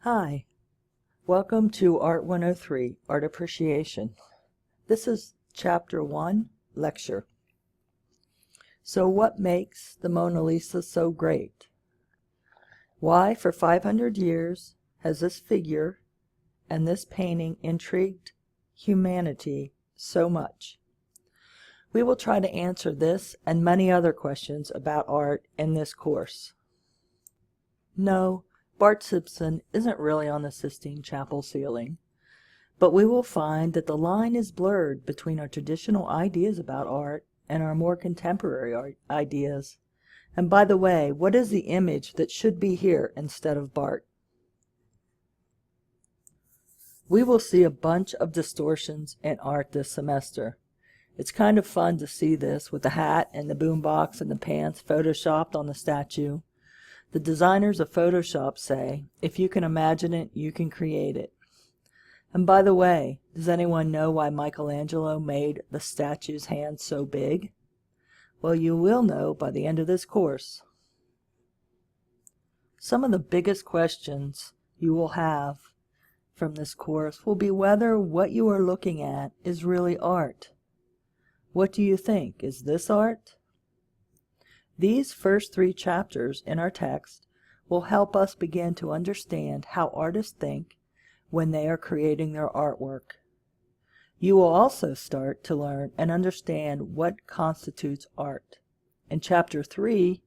Hi, welcome to Art 103, Art Appreciation. This is Chapter 1, Lecture. So what makes the Mona Lisa so great? Why, for 500 years, has this figure and this painting intrigued humanity so much? We will try to answer this and many other questions about art in this course. No, Bart Simpson isn't really on the Sistine Chapel ceiling, but we will find that the line is blurred between our traditional ideas about art and our more contemporary ideas. And by the way, what is the image that should be here instead of Bart? We will see a bunch of distortions in art this semester. It's kind of fun to see this with the hat and the boombox and the pants photoshopped on the statue. The designers of Photoshop say, if you can imagine it, you can create it. And by the way, does anyone know why Michelangelo made the statue's hands so big? Well, you will know by the end of this course. Some of the biggest questions you will have from this course will be whether what you are looking at is really art. What do you think? Is this art? These first 3 chapters in our text will help us begin to understand how artists think when they are creating their artwork. You will also start to learn and understand what constitutes art. In Chapter 3,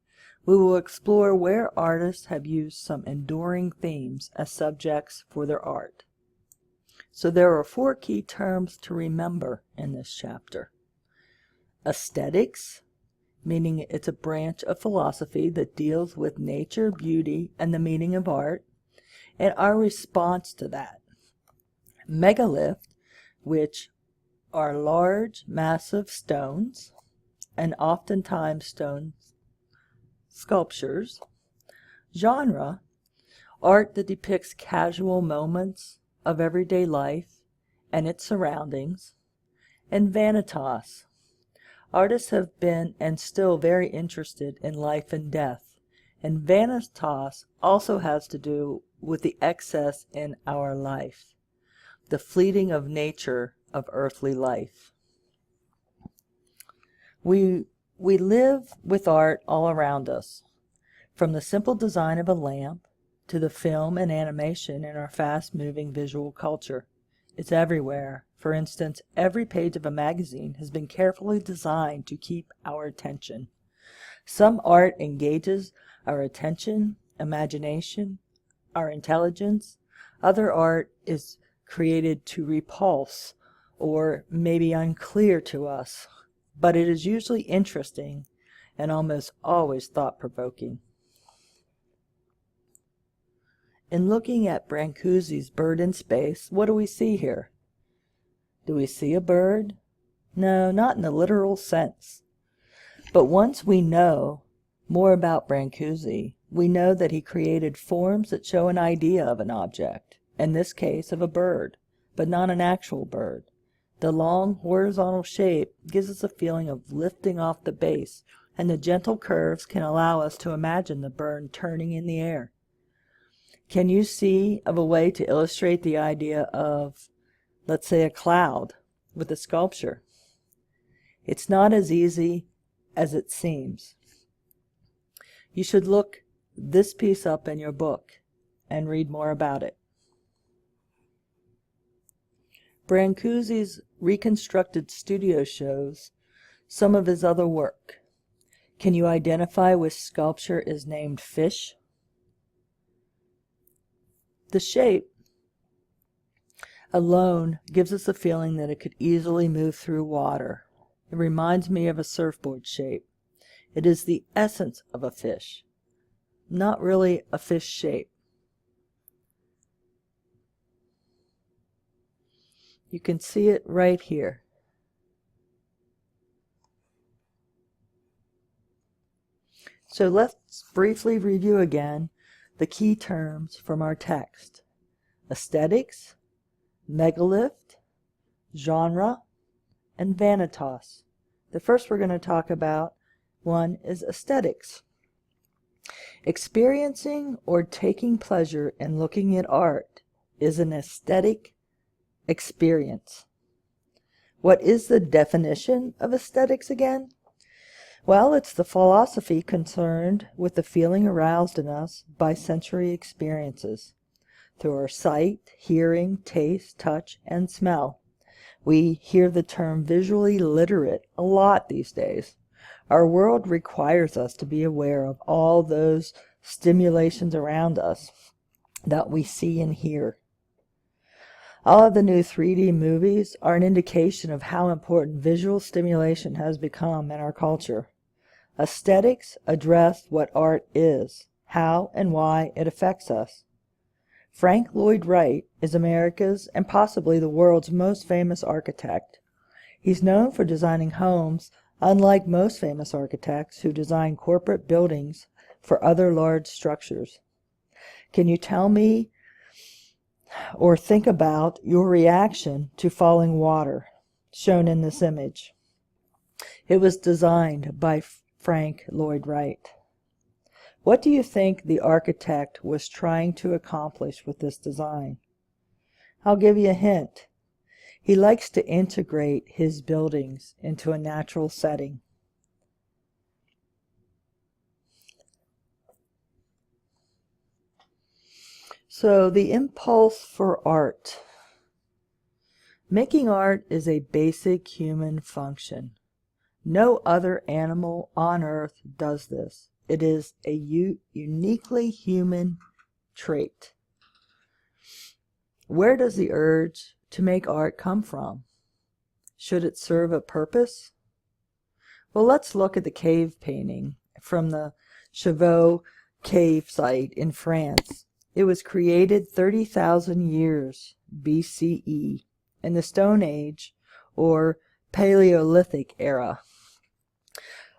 we will explore where artists have used some enduring themes as subjects for their art. So there are 4 key terms to remember in this chapter. Aesthetics, meaning it's a branch of philosophy that deals with nature, beauty, and the meaning of art, and our response to that. Megalith, which are large, massive stones, and oftentimes stone sculptures. Genre, art that depicts casual moments of everyday life and its surroundings. And vanitas, artists have been and still very interested in life and death, and vanitas also has to do with the excess in our life, the fleeting of nature of earthly life. We live with art all around us, from the simple design of a lamp to the film and animation in our fast-moving visual culture. It's everywhere. For instance, every page of a magazine has been carefully designed to keep our attention. Some art engages our attention, imagination, our intelligence. Other art is created to repulse or maybe unclear to us, but it is usually interesting and almost always thought-provoking. In looking at Brancusi's Bird in Space, what do we see here? Do we see a bird? No, not in the literal sense. But once we know more about Brancusi, we know that he created forms that show an idea of an object, in this case of a bird, but not an actual bird. The long horizontal shape gives us a feeling of lifting off the base, and the gentle curves can allow us to imagine the bird turning in the air. Can you see of a way to illustrate the idea of, let's say, a cloud with a sculpture? It's not as easy as it seems. You should look this piece up in your book and read more about it. Brancusi's reconstructed studio shows some of his other work. Can you identify which sculpture is named Fish? The shape alone gives us a feeling that it could easily move through water. It reminds me of a surfboard shape. It is the essence of a fish, not really a fish shape. You can see it right here. So let's briefly review again the key terms from our text. Aesthetics, megalith, genre, and vanitas. The first we're going to talk about one is aesthetics. Experiencing or taking pleasure in looking at art is an aesthetic experience. What is the definition of aesthetics again? Well, it's the philosophy concerned with the feeling aroused in us by sensory experiences through our sight, hearing, taste, touch, and smell. We hear the term visually literate a lot these days. Our world requires us to be aware of all those stimulations around us that we see and hear. All of the new 3D movies are an indication of how important visual stimulation has become in our culture. Aesthetics address what art is, how and why it affects us. Frank Lloyd Wright is America's and possibly the world's most famous architect. He's known for designing homes, unlike most famous architects who design corporate buildings for other large structures. Can you tell me or think about your reaction to falling water, shown in this image? It was designed by Frank Lloyd Wright. What do you think the architect was trying to accomplish with this design? I'll give you a hint. He likes to integrate his buildings into a natural setting. So, the impulse for art. Making art is a basic human function. No other animal on earth does this. It is a uniquely human trait. Where does the urge to make art come from? Should it serve a purpose? Well, let's look at the cave painting from the Chauvet cave site in France. It was created 30,000 years BCE in the Stone Age or Paleolithic era.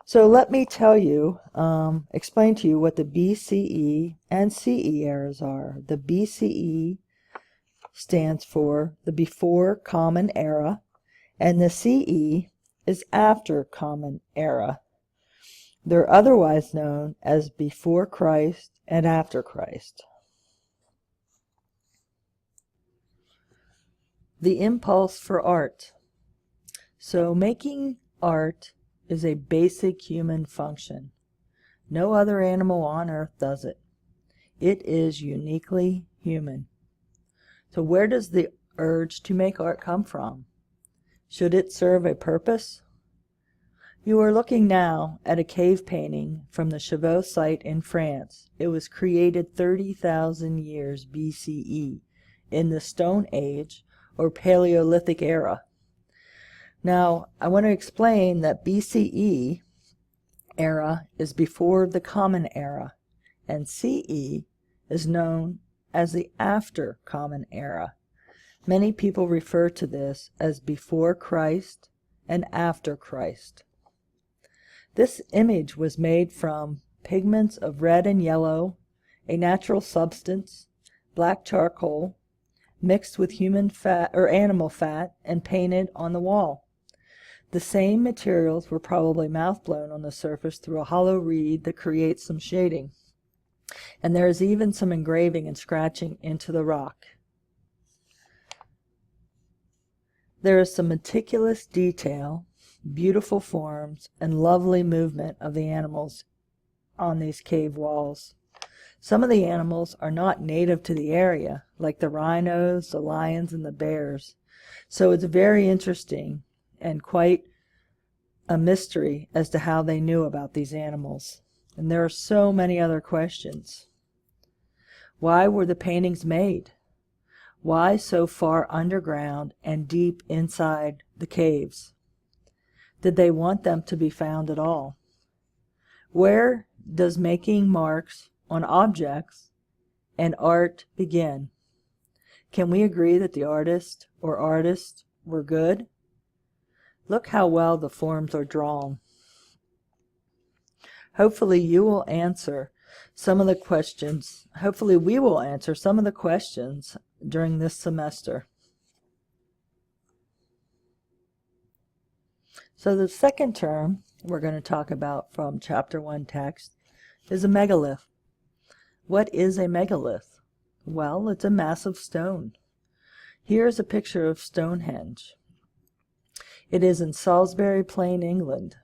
So let me tell you, explain to you what the BCE and CE eras are. The BCE stands for the Before Common Era, and the CE is After Common Era. They're otherwise known as Before Christ and After Christ. The impulse for art. So making art is a basic human function. No other animal on earth does it. It is uniquely human. So where does the urge to make art come from? Should it serve a purpose? You are looking now at a cave painting from the Chauvet site in France. It was created 30,000 years BCE in the Stone Age or Paleolithic era. Now, I want to explain that BCE era is before the Common Era, and CE is known as the After Common Era. Many people refer to this as before Christ and after Christ. This image was made from pigments of red and yellow, a natural substance, black charcoal, mixed with human fat or animal fat, and painted on the wall. The same materials were probably mouth-blown on the surface through a hollow reed that creates some shading. And there is even some engraving and scratching into the rock. There is some meticulous detail, beautiful forms, and lovely movement of the animals on these cave walls. Some of the animals are not native to the area, like the rhinos, the lions, and the bears. So it's very interesting and quite a mystery as to how they knew about these animals. And there are so many other questions. Why were the paintings made? Why so far underground and deep inside the caves? Did they want them to be found at all? Where does making marks on objects and art begin? Can we agree that the artist or artists were good? Look how well the forms are drawn. Hopefully you will answer some of the questions. Hopefully we will answer some of the questions during this semester. So the second term we're going to talk about from Chapter 1 text is a megalith. What is a megalith? Well, it's a massive stone. Here is a picture of Stonehenge. It is in Salisbury Plain, England.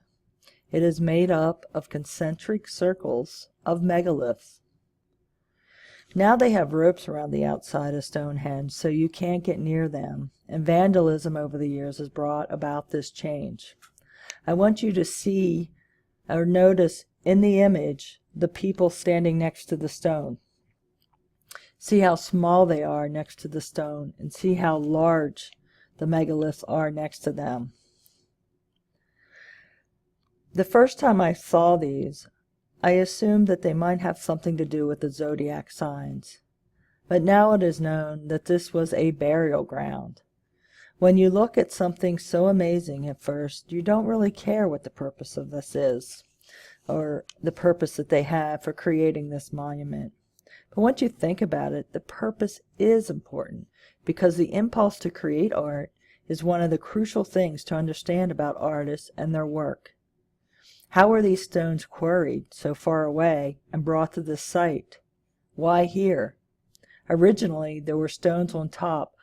It is made up of concentric circles of megaliths. Now they have ropes around the outside of Stonehenge so you can't get near them, and vandalism over the years has brought about this change. I want you to see or notice in the image the people standing next to the stone. See how small they are next to the stone, and see how large the megaliths are next to them. The first time I saw these, I assumed that they might have something to do with the zodiac signs, but now it is known that this was a burial ground. When you look at something so amazing at first, you don't really care what the purpose of this is, or the purpose that they have for creating this monument. But once you think about it, the purpose is important, because the impulse to create art is one of the crucial things to understand about artists and their work. How were these stones quarried so far away and brought to this site? Why here? Originally, there were stones on top,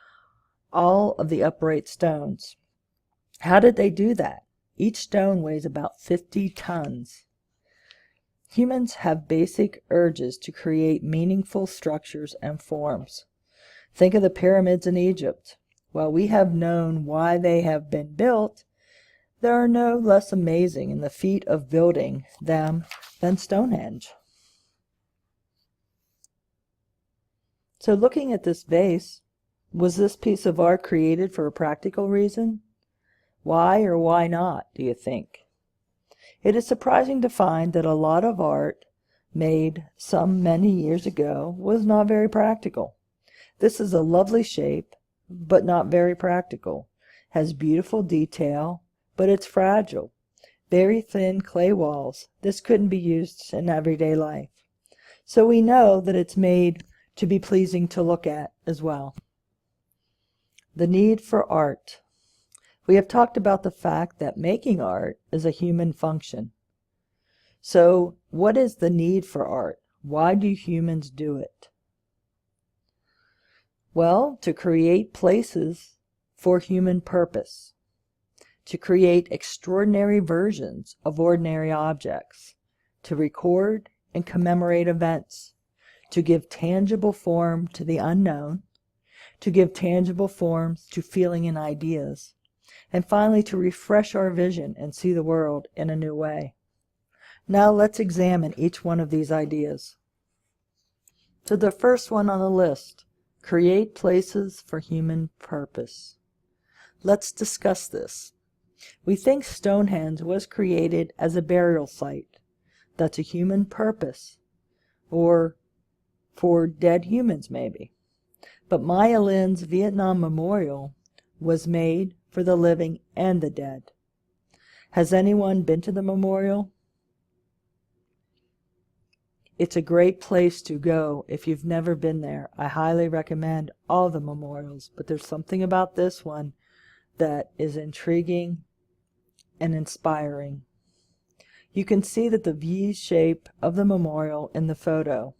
all of the upright stones. How did they do that? Each stone weighs about 50 tons. Humans have basic urges to create meaningful structures and forms. Think of the pyramids in Egypt. While we have known why they have been built, there are no less amazing in the feat of building them than Stonehenge. So looking at this vase, was this piece of art created for a practical reason? Why or why not, do you think? It is surprising to find that a lot of art made some many years ago was not very practical. This is a lovely shape, but not very practical. Has beautiful detail, but it's fragile. Very thin clay walls. This couldn't be used in everyday life. So we know that it's made to be pleasing to look at as well. The need for art. We have talked about the fact that making art is a human function. So what is the need for art? Why do humans do it? Well, to create places for human purpose. To create extraordinary versions of ordinary objects. To record and commemorate events. To give tangible form to the unknown. To give tangible forms to feeling and ideas. And finally, to refresh our vision and see the world in a new way. Now let's examine each one of these ideas. So the first one on the list, create places for human purpose. Let's discuss this. We think Stonehenge was created as a burial site. That's a human purpose, or for dead humans maybe. But Maya Lin's Vietnam Memorial was made for the living and the dead. Has anyone been to the memorial? It's a great place to go if you've never been there. I highly recommend all the memorials, but there's something about this one that is intriguing and inspiring. You can see that the V shape of the memorial in the photo.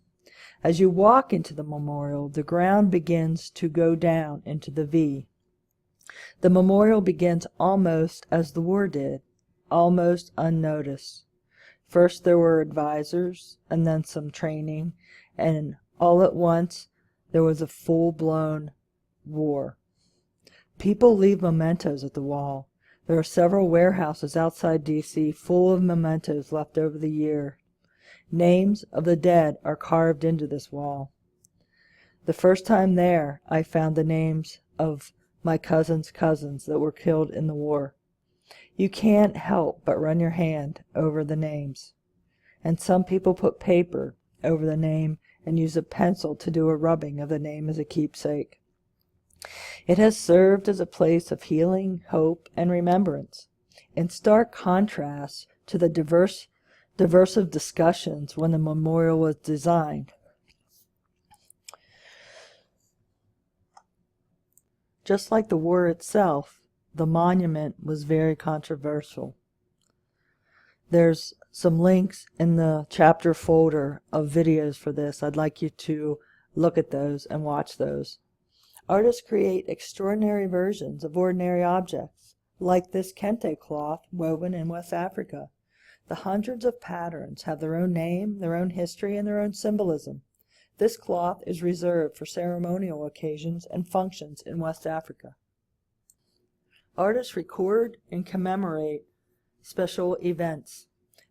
As you walk into the memorial, the ground begins to go down into the V. The memorial begins almost as the war did, almost unnoticed. First there were advisors, and then some training, and all at once there was a full-blown war. People leave mementos at the wall. There are several warehouses outside D.C. full of mementos left over the year. Names of the dead are carved into this wall. The first time there, I found the names of my cousin's cousins that were killed in the war. You can't help but run your hand over the names. And some people put paper over the name and use a pencil to do a rubbing of the name as a keepsake. It has served as a place of healing, hope, and remembrance, in stark contrast to the diversive discussions when the memorial was designed. Just like the war itself, the monument was very controversial. There's some links in the chapter folder of videos for this. I'd like you to look at those and watch those. Artists create extraordinary versions of ordinary objects, like this kente cloth woven in West Africa. The hundreds of patterns have their own name, their own history, and their own symbolism. This cloth is reserved for ceremonial occasions and functions in West Africa. Artists record and commemorate special events.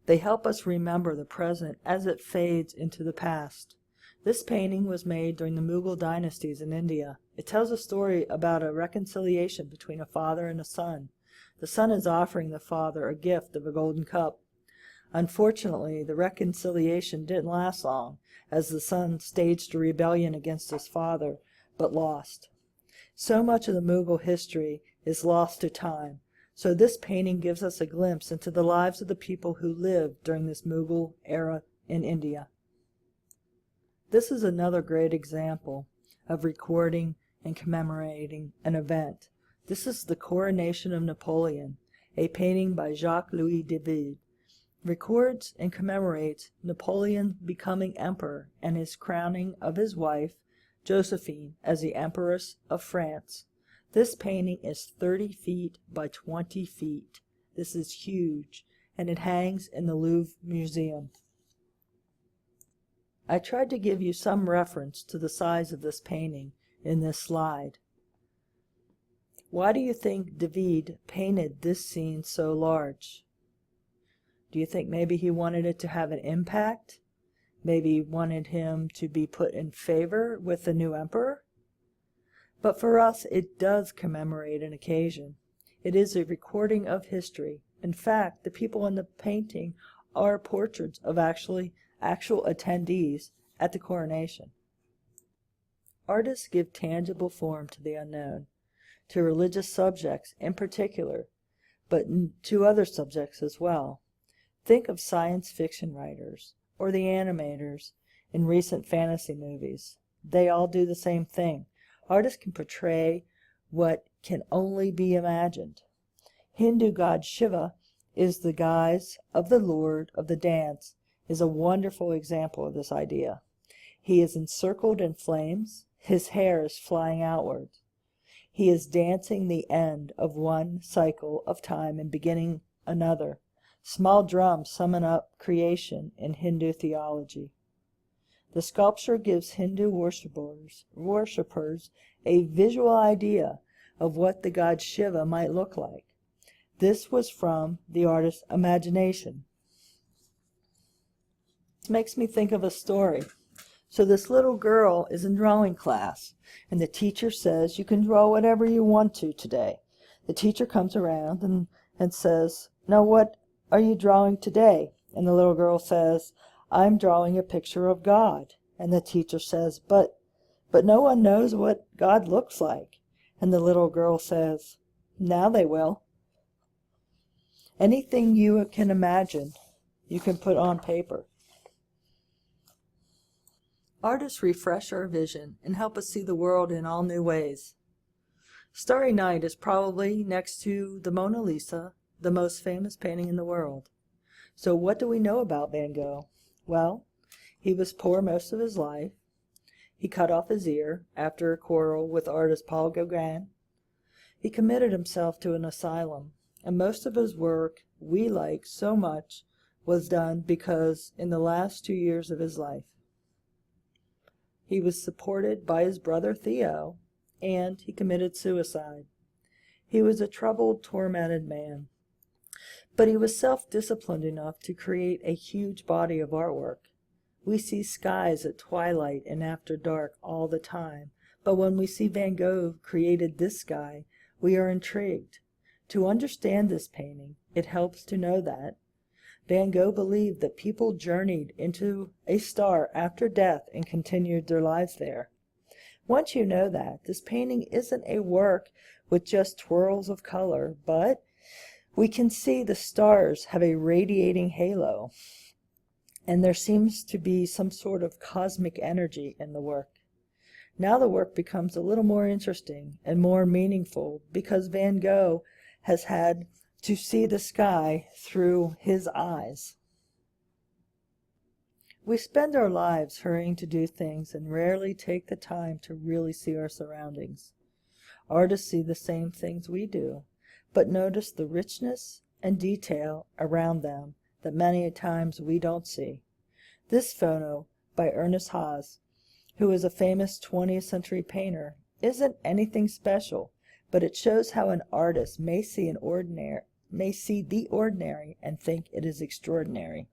They help us remember the present as it fades into the past. This painting was made during the Mughal dynasties in India. It tells a story about a reconciliation between a father and a son. The son is offering the father a gift of a golden cup. Unfortunately, the reconciliation didn't last long, as the son staged a rebellion against his father, but lost. So much of the Mughal history is lost to time, so this painting gives us a glimpse into the lives of the people who lived during this Mughal era in India. This is another great example of recording and commemorating an event. This is the Coronation of Napoleon, a painting by Jacques-Louis David. Records and commemorates Napoleon becoming emperor and his crowning of his wife, Josephine, as the Empress of France. This painting is 30 feet by 20 feet. This is huge, and it hangs in the Louvre Museum. I tried to give you some reference to the size of this painting in this slide. Why do you think David painted this scene so large? Do you think maybe he wanted it to have an impact? Maybe he wanted him to be put in favor with the new emperor? But for us, it does commemorate an occasion. It is a recording of history. In fact, the people in the painting are portraits of actual attendees at the coronation. Artists give tangible form to the unknown, to religious subjects in particular, but to other subjects as well. Think of science fiction writers or the animators in recent fantasy movies. They all do the same thing. Artists can portray what can only be imagined. Hindu god Shiva is the guise of the lord of the dance, is a wonderful example of this idea. He is encircled in flames. His hair is flying outward. He is dancing the end of one cycle of time and beginning another. Small drums summon up creation in Hindu theology. The sculpture gives Hindu worshippers a visual idea of what the god Shiva might look like. This was from the artist's imagination. This makes me think of a story. So this little girl is in drawing class, and the teacher says, "You can draw whatever you want to today." The teacher comes around and says, "Now what are you drawing today?" And the little girl says, "I'm drawing a picture of God." And the teacher says, but no one knows what God looks like." And the little girl says, "Now they will." Anything you can imagine, you can put on paper. Artists refresh our vision and help us see the world in all new ways. Starry Night is probably, next to the Mona Lisa, the most famous painting in the world. So what do we know about Van Gogh? Well, he was poor most of his life. He cut off his ear after a quarrel with artist Paul Gauguin. He committed himself to an asylum, and most of his work we like so much was done because in the last 2 years of his life, he was supported by his brother Theo, and he committed suicide. He was a troubled, tormented man. But he was self-disciplined enough to create a huge body of artwork. We see skies at twilight and after dark all the time, but when we see Van Gogh created this sky, we are intrigued. To understand this painting, it helps to know that Van Gogh believed that people journeyed into a star after death and continued their lives there. Once you know that, this painting isn't a work with just twirls of color, but we can see the stars have a radiating halo, and there seems to be some sort of cosmic energy in the work. Now the work becomes a little more interesting and more meaningful because Van Gogh has had to see the sky through his eyes. We spend our lives hurrying to do things and rarely take the time to really see our surroundings. Artists see the same things we do, but notice the richness and detail around them that many times we don't see. This photo by Ernest Haas, who is a famous 20th century painter, isn't anything special, but it shows how an artist may see the ordinary and think it is extraordinary.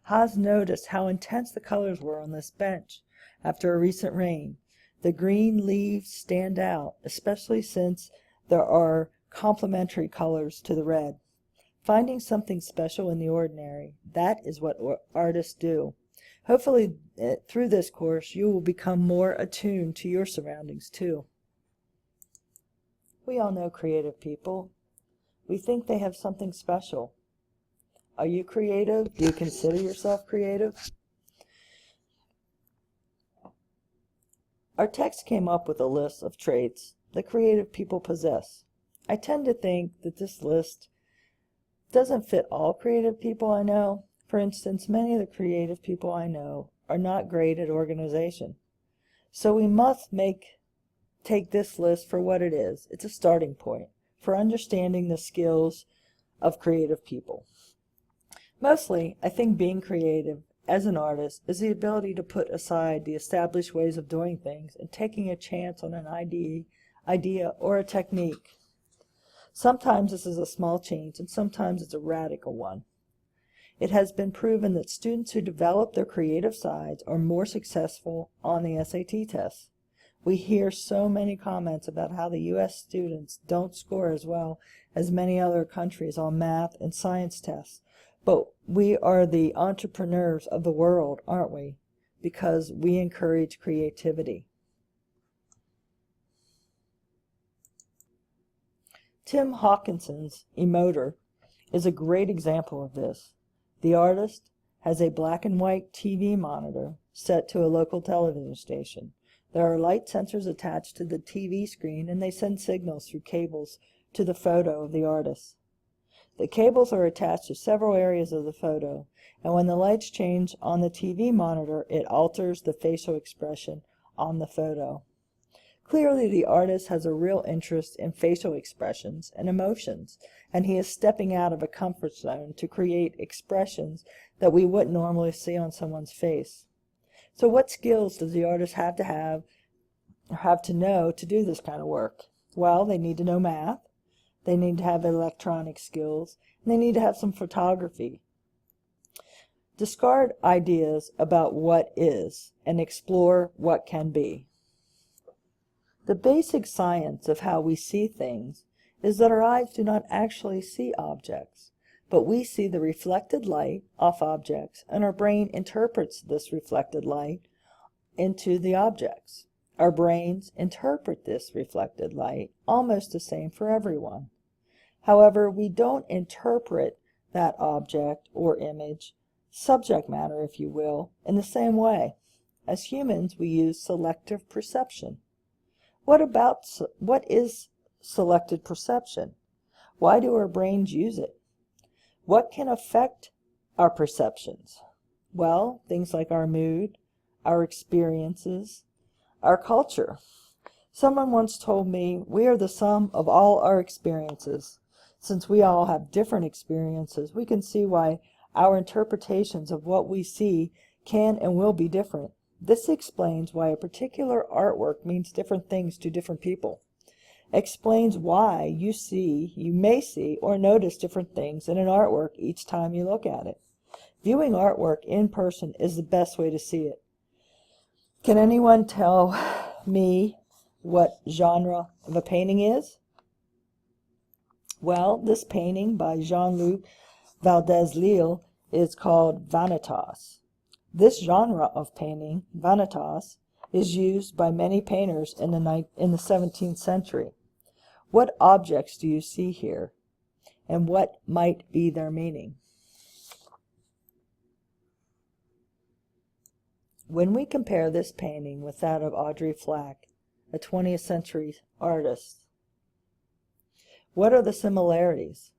Haas noticed how intense the colors were on this bench after a recent rain. The green leaves stand out, especially since there are complementary colors to the red. Finding something special in the ordinary, that is what artists do. Hopefully, through this course, you will become more attuned to your surroundings too. We all know creative people. We think they have something special. Are you creative? Do you consider yourself creative? Our text came up with a list of traits that creative people possess. I tend to think that this list doesn't fit all creative people I know. For instance, many of the creative people I know are not great at organization. So we must take this list for what it is. It's a starting point for understanding the skills of creative people. Mostly, I think being creative as an artist is the ability to put aside the established ways of doing things and taking a chance on an idea or a technique. Sometimes this is a small change and sometimes it's a radical one. It has been proven that students who develop their creative sides are more successful on the SAT test. We hear so many comments about how the U.S. students don't score as well as many other countries on math and science tests. But we are the entrepreneurs of the world, aren't we? Because we encourage creativity. Tim Hawkinson's Emoter is a great example of this. The artist has a black and white TV monitor set to a local television station. There are light sensors attached to the TV screen and they send signals through cables to the photo of the artist. The cables are attached to several areas of the photo, and when the lights change on the TV monitor, it alters the facial expression on the photo. Clearly, the artist has a real interest in facial expressions and emotions, and he is stepping out of a comfort zone to create expressions that we wouldn't normally see on someone's face. So what skills does the artist have to know to do this kind of work? Well, they need to know math. They need to have electronic skills, and they need to have some photography. Discard ideas about what is and explore what can be. The basic science of how we see things is that our eyes do not actually see objects, but we see the reflected light off objects, and our brain interprets this reflected light into the objects. Our brains interpret this reflected light almost the same for everyone. However, we don't interpret that object or image, subject matter if you will, in the same way. As humans, we use selective perception. What is selective perception? Why do our brains use it? What can affect our perceptions? Well, things like our mood, our experiences, our culture. Someone once told me we are the sum of all our experiences. Since we all have different experiences, we can see why our interpretations of what we see can and will be different. This explains why a particular artwork means different things to different people. Explains why you may see or notice different things in an artwork each time you look at it. Viewing artwork in person is the best way to see it. Can anyone tell me what genre of a painting is? Well, this painting by Jean-Luc Valdez-Lille is called Vanitas. This genre of painting, Vanitas, is used by many painters in the 17th century. What objects do you see here, and what might be their meaning? When we compare this painting with that of Audrey Flack, a 20th century artist, what are the similarities?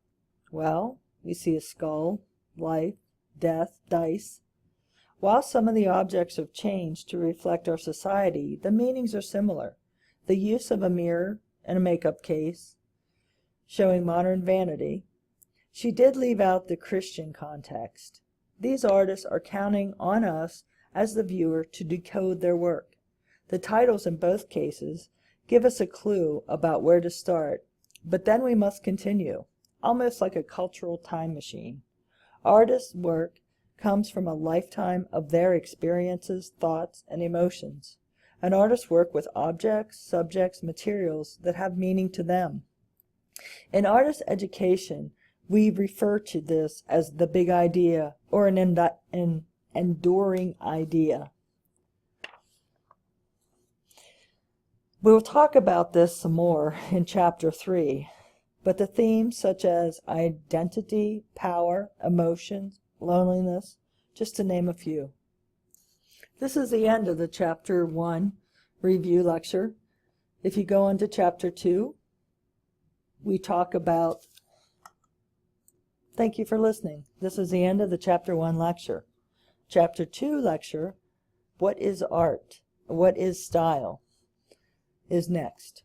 Well, we see a skull, life, death, dice. While some of the objects have changed to reflect our society, the meanings are similar. The use of a mirror and a makeup case, showing modern vanity. She did leave out the Christian context. These artists are counting on us as the viewer to decode their work. The titles in both cases give us a clue about where to start, but then we must continue, almost like a cultural time machine. Artists' work comes from a lifetime of their experiences, thoughts, and emotions. An artist's work with objects, subjects, materials that have meaning to them. In artist education, we refer to this as the big idea, or an enduring idea. We'll talk about this some more in Chapter 3, but the themes such as identity, power, emotions, loneliness, just to name a few. This is the end of the Chapter 1 review lecture. If you go on to Chapter 2, we talk about... Thank you for listening. This is the end of the Chapter 1 lecture. Chapter 2 lecture, What is Art? What is Style? Is next.